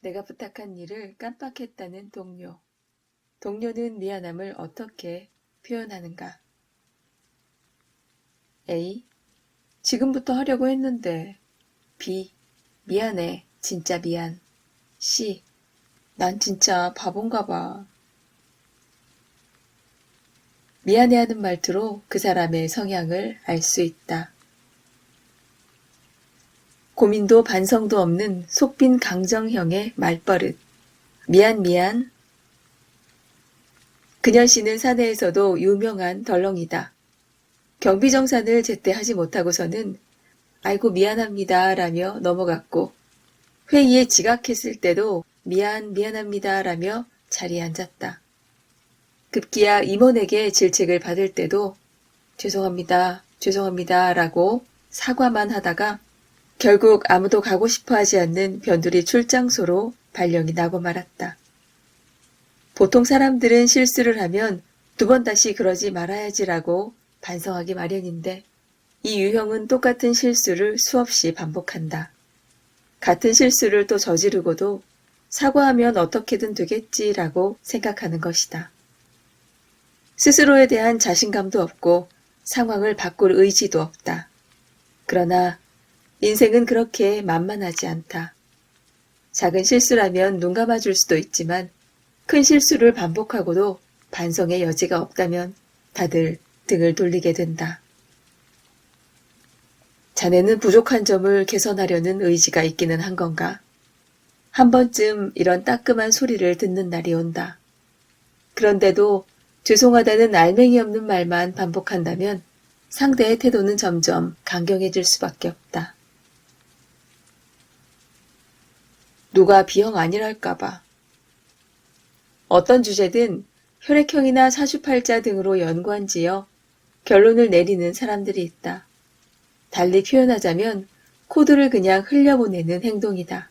내가 부탁한 일을 깜빡했다는 동료. 동료는 미안함을 어떻게 표현하는가? A. 지금부터 하려고 했는데. B. 미안해. 진짜 미안. C. 난 진짜 바본가 봐. 미안해하는 말투로 그 사람의 성향을 알 수 있다. 고민도 반성도 없는 속빈 강정형의 말버릇. 미안. 그녀씨는 사내에서도 유명한 덜렁이다. 경비정산을 제때 하지 못하고서는 아이고 미안합니다 라며 넘어갔고 회의에 지각했을 때도 미안합니다 라며 자리에 앉았다. 급기야 임원에게 질책을 받을 때도 죄송합니다 라고 사과만 하다가 결국 아무도 가고 싶어 하지 않는 변두리 출장소로 발령이 나고 말았다. 보통 사람들은 실수를 하면 두 번 다시 그러지 말아야지라고 반성하기 마련인데 이 유형은 똑같은 실수를 수없이 반복한다. 같은 실수를 또 저지르고도 사과하면 어떻게든 되겠지라고 생각하는 것이다. 스스로에 대한 자신감도 없고 상황을 바꿀 의지도 없다. 그러나 인생은 그렇게 만만하지 않다. 작은 실수라면 눈 감아줄 수도 있지만 큰 실수를 반복하고도 반성의 여지가 없다면 다들 등을 돌리게 된다. 자네는 부족한 점을 개선하려는 의지가 있기는 한 건가? 한 번쯤 이런 따끔한 소리를 듣는 날이 온다. 그런데도 죄송하다는 알맹이 없는 말만 반복한다면 상대의 태도는 점점 강경해질 수밖에 없다. 누가 B형 아니랄까봐. 어떤 주제든 혈액형이나 사주팔자 등으로 연관지어 결론을 내리는 사람들이 있다. 달리 표현하자면 코드를 그냥 흘려보내는 행동이다.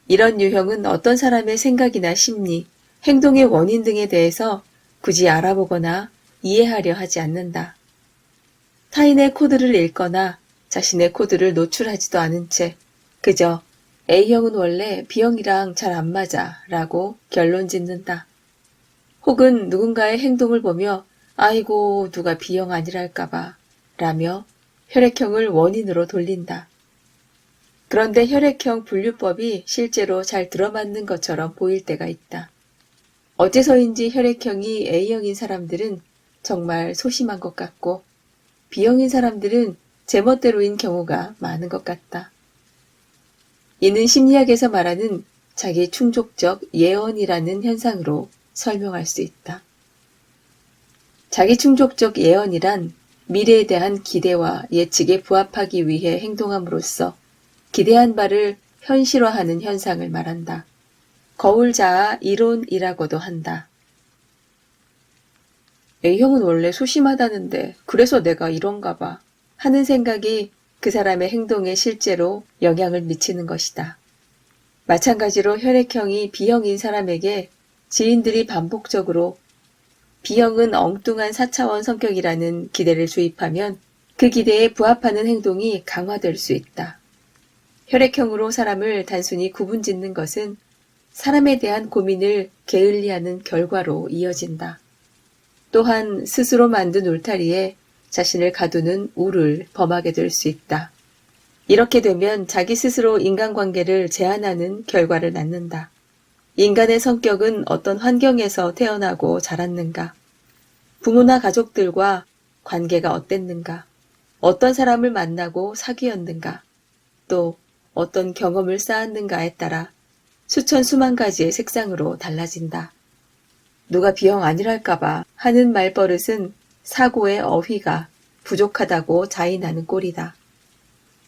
이런 유형은 어떤 사람의 생각이나 심리, 행동의 원인 등에 대해서 굳이 알아보거나 이해하려 하지 않는다. 타인의 코드를 읽거나 자신의 코드를 노출하지도 않은 채 그저 A형은 원래 B형이랑 잘 안 맞아 라고 결론 짓는다. 혹은 누군가의 행동을 보며 아이고 누가 B형 아니랄까봐 라며 혈액형을 원인으로 돌린다. 그런데 혈액형 분류법이 실제로 잘 들어맞는 것처럼 보일 때가 있다. 어째서인지 혈액형이 A형인 사람들은 정말 소심한 것 같고 B형인 사람들은 제멋대로인 경우가 많은 것 같다. 이는 심리학에서 말하는 자기 충족적 예언이라는 현상으로 설명할 수 있다. 자기 충족적 예언이란 미래에 대한 기대와 예측에 부합하기 위해 행동함으로써 기대한 바를 현실화하는 현상을 말한다. 거울자아 이론이라고도 한다. A형은 원래 소심하다는데 그래서 내가 이런가 봐 하는 생각이 그 사람의 행동에 실제로 영향을 미치는 것이다. 마찬가지로 혈액형이 B형인 사람에게 지인들이 반복적으로 B형은 엉뚱한 4차원 성격이라는 기대를 주입하면 그 기대에 부합하는 행동이 강화될 수 있다. 혈액형으로 사람을 단순히 구분짓는 것은 사람에 대한 고민을 게을리하는 결과로 이어진다. 또한 스스로 만든 울타리에 자신을 가두는 우를 범하게 될 수 있다. 이렇게 되면 자기 스스로 인간관계를 제한하는 결과를 낳는다. 인간의 성격은 어떤 환경에서 태어나고 자랐는가? 부모나 가족들과 관계가 어땠는가? 어떤 사람을 만나고 사귀었는가? 또 어떤 경험을 쌓았는가에 따라 수천 수만 가지의 색상으로 달라진다. 누가 B형 아니랄까봐 하는 말버릇은 사고의 어휘가 부족하다고 자인하는 꼴이다.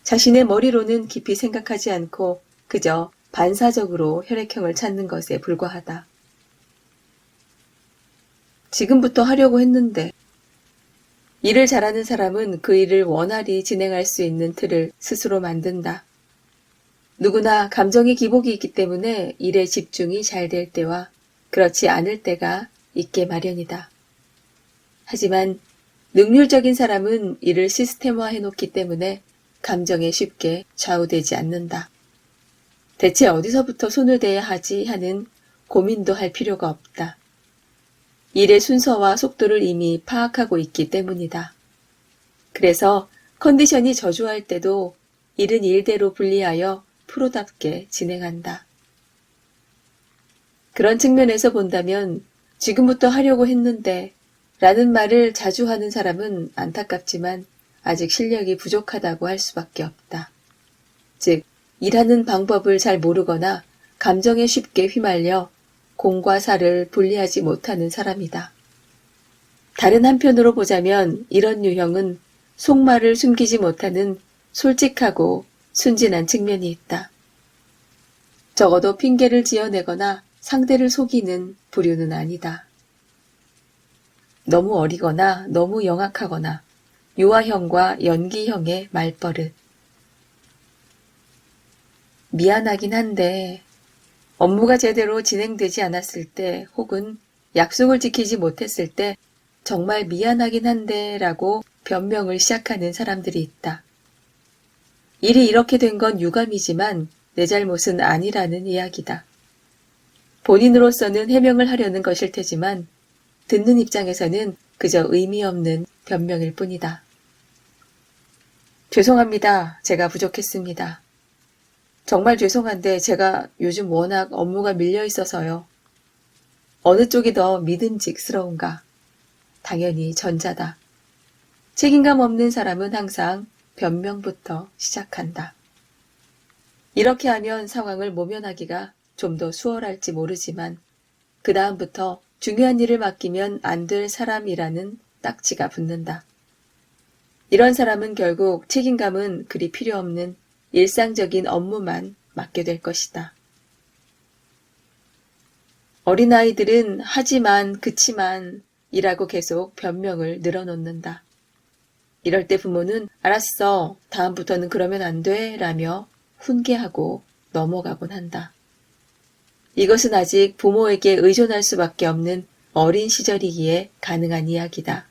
자신의 머리로는 깊이 생각하지 않고 그저 반사적으로 혈액형을 찾는 것에 불과하다. 지금부터 하려고 했는데 일을 잘하는 사람은 그 일을 원활히 진행할 수 있는 틀을 스스로 만든다. 누구나 감정의 기복이 있기 때문에 일에 집중이 잘 될 때와 그렇지 않을 때가 있게 마련이다. 하지만 능률적인 사람은 일을 시스템화해 놓기 때문에 감정에 쉽게 좌우되지 않는다. 대체 어디서부터 손을 대야 하지 하는 고민도 할 필요가 없다. 일의 순서와 속도를 이미 파악하고 있기 때문이다. 그래서 컨디션이 저조할 때도 일은 일대로 분리하여 프로답게 진행한다. 그런 측면에서 본다면 지금부터 하려고 했는데 라는 말을 자주 하는 사람은 안타깝지만 아직 실력이 부족하다고 할 수밖에 없다. 즉, 일하는 방법을 잘 모르거나 감정에 쉽게 휘말려 공과 사를 분리하지 못하는 사람이다. 다른 한편으로 보자면 이런 유형은 속말을 숨기지 못하는 솔직하고 순진한 측면이 있다. 적어도 핑계를 지어내거나 상대를 속이는 부류는 아니다. 너무 어리거나 너무 영악하거나 유아형과 연기형의 말버릇. 미안하긴 한데 업무가 제대로 진행되지 않았을 때 혹은 약속을 지키지 못했을 때 정말 미안하긴 한데 라고 변명을 시작하는 사람들이 있다. 일이 이렇게 된 건 유감이지만 내 잘못은 아니라는 이야기다. 본인으로서는 해명을 하려는 것일 테지만 듣는 입장에서는 그저 의미 없는 변명일 뿐이다. 죄송합니다. 제가 부족했습니다. 정말 죄송한데 제가 요즘 워낙 업무가 밀려 있어서요. 어느 쪽이 더 믿음직스러운가? 당연히 전자다. 책임감 없는 사람은 항상 변명부터 시작한다. 이렇게 하면 상황을 모면하기가 좀 더 수월할지 모르지만 그 다음부터 중요한 일을 맡기면 안 될 사람이라는 딱지가 붙는다. 이런 사람은 결국 책임감은 그리 필요 없는 일상적인 업무만 맡게 될 것이다. 어린아이들은 하지만 그치만 이라고 계속 변명을 늘어놓는다. 이럴 때 부모는 알았어, 다음부터는 그러면 안 돼 라며 훈계하고 넘어가곤 한다. 이것은 아직 부모에게 의존할 수밖에 없는 어린 시절이기에 가능한 이야기다.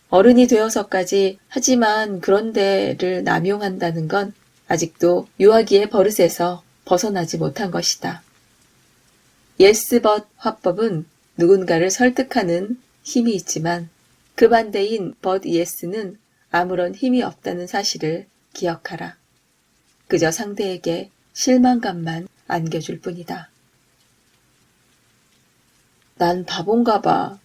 어른이 되어서까지 하지만 그런데를 남용한다는 건 아직도 유아기의 버릇에서 벗어나지 못한 것이다. yes but 화법은 누군가를 설득하는 힘이 있지만 그 반대인 but yes는 아무런 힘이 없다는 사실을 기억하라. 그저 상대에게 실망감만 안겨줄 뿐이다. 난 바본가 봐.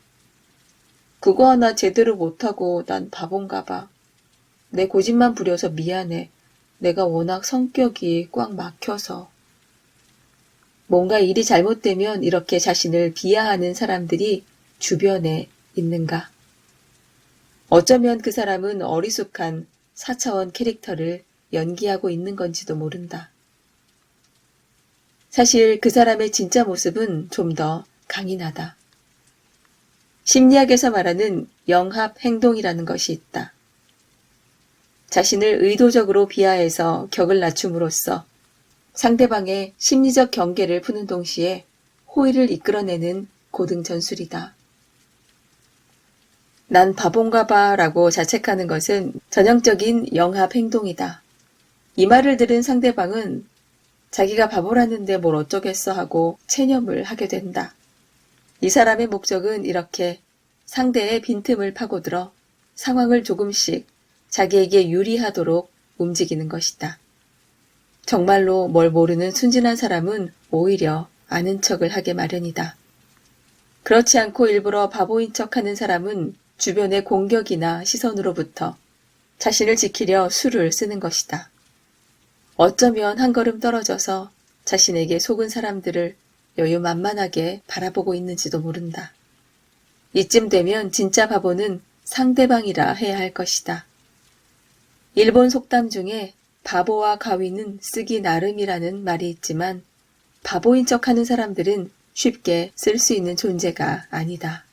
그거 하나 제대로 못하고 난 바본가 봐. 내 고집만 부려서 미안해. 내가 워낙 성격이 꽉 막혀서. 뭔가 일이 잘못되면 이렇게 자신을 비하하는 사람들이 주변에 있는가? 어쩌면 그 사람은 어리숙한 4차원 캐릭터를 연기하고 있는 건지도 모른다. 사실 그 사람의 진짜 모습은 좀 더 강인하다. 심리학에서 말하는 영합 행동이라는 것이 있다. 자신을 의도적으로 비하해서 격을 낮춤으로써 상대방의 심리적 경계를 푸는 동시에 호의를 이끌어내는 고등 전술이다. 난 바본가 봐 라고 자책하는 것은 전형적인 영합 행동이다. 이 말을 들은 상대방은 자기가 바보라는데 뭘 어쩌겠어 하고 체념을 하게 된다. 이 사람의 목적은 이렇게 상대의 빈틈을 파고들어 상황을 조금씩 자기에게 유리하도록 움직이는 것이다. 정말로 뭘 모르는 순진한 사람은 오히려 아는 척을 하게 마련이다. 그렇지 않고 일부러 바보인 척하는 사람은 주변의 공격이나 시선으로부터 자신을 지키려 수를 쓰는 것이다. 어쩌면 한 걸음 떨어져서 자신에게 속은 사람들을 여유만만하게 바라보고 있는지도 모른다. 이쯤 되면 진짜 바보는 상대방이라 해야 할 것이다. 일본 속담 중에 바보와 가위는 쓰기 나름이라는 말이 있지만 바보인 척하는 사람들은 쉽게 쓸 수 있는 존재가 아니다.